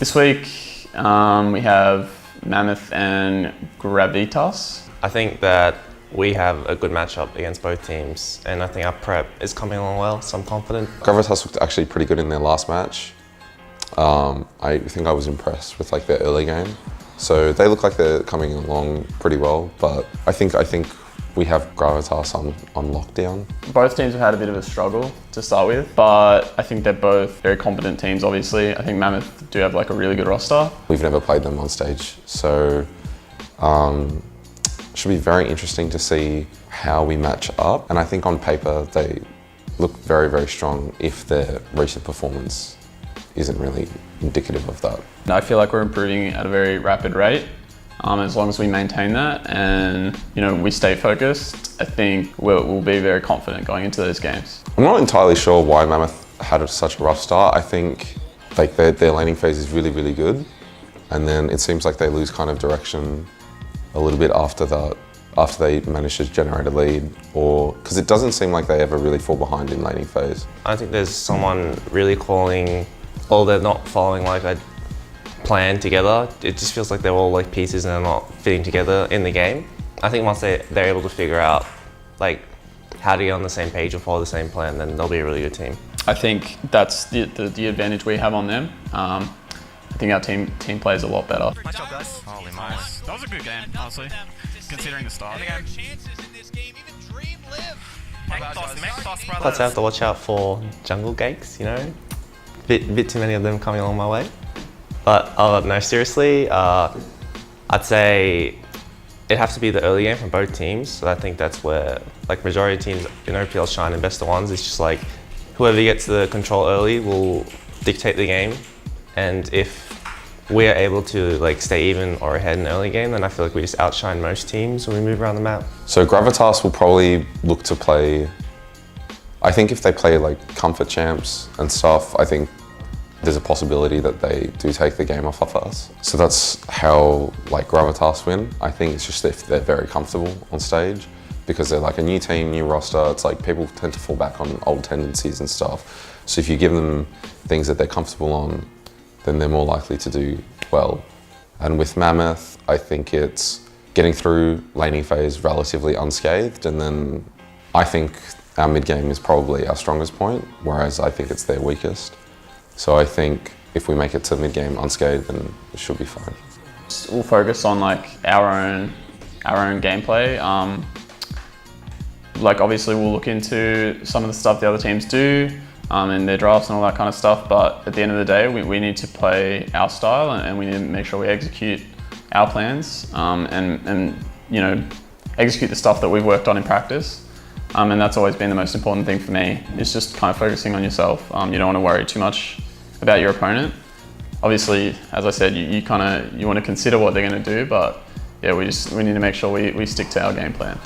This week we have Mammoth and Gravitas. I think that we have a good matchup against both teams, and I think our prep is coming along well, so I'm confident. Gravitas looked actually pretty good in their last match. I think I was impressed with their early game. So they look like they're coming along pretty well, but I think we have Gravitas on lockdown. Both teams have had a bit of a struggle to start with, but I think they're both very competent teams, obviously. I think Mammoth do have a really good roster. We've never played them on stage, so should be very interesting to see how we match up. And I think on paper, they look very, very strong if their recent performance isn't really indicative of that. I feel like we're improving at a very rapid rate. As long as we maintain that and we stay focused, I think we'll be very confident going into those games. I'm not entirely sure why Mammoth had such a rough start. I think their laning phase is really, really good, and then it seems like they lose kind of direction a little bit after that, after they manage to generate a lead, or because it doesn't seem like they ever really fall behind in laning phase. I think there's someone really calling, or they're not following a plan together. It just feels like they're all pieces and they're not fitting together in the game. I think once they're able to figure out how to get on the same page or follow the same plan, then they'll be a really good team. I think that's the advantage we have on them. I think our team plays a lot better. Nice job, guys. Holy nice. That was a good game, honestly, considering the start. Let's have to watch out for jungle ganks, Bit too many of them coming along my way. But no, seriously, I'd say it has to be the early game from both teams. So I think that's where majority of teams in OPL shine in best of ones. It's just whoever gets the control early will dictate the game. And if we are able to stay even or ahead in the early game, then I feel like we just outshine most teams when we move around the map. So Gravitas will probably look to play, I think if they play comfort champs and stuff, I think there's a possibility that they do take the game off of us. So that's how Gravitas win. I think it's just if they're very comfortable on stage, because they're a new team, new roster. It's people tend to fall back on old tendencies and stuff. So if you give them things that they're comfortable on, then they're more likely to do well. And with Mammoth, I think it's getting through laning phase relatively unscathed, and then I think our mid game is probably our strongest point, whereas I think it's their weakest. So I think if we make it to mid game unscathed, then it should be fine. We'll focus on our own gameplay. Obviously we'll look into some of the stuff the other teams do, and their drafts and all that kind of stuff, but at the end of the day, we need to play our style, and we need to make sure we execute our plans, and execute the stuff that we've worked on in practice. And that's always been the most important thing for me, is just kind of focusing on yourself. You don't want to worry too much about your opponent. Obviously, as I said, you want to consider what they're going to do, but yeah, we need to make sure we stick to our game plan.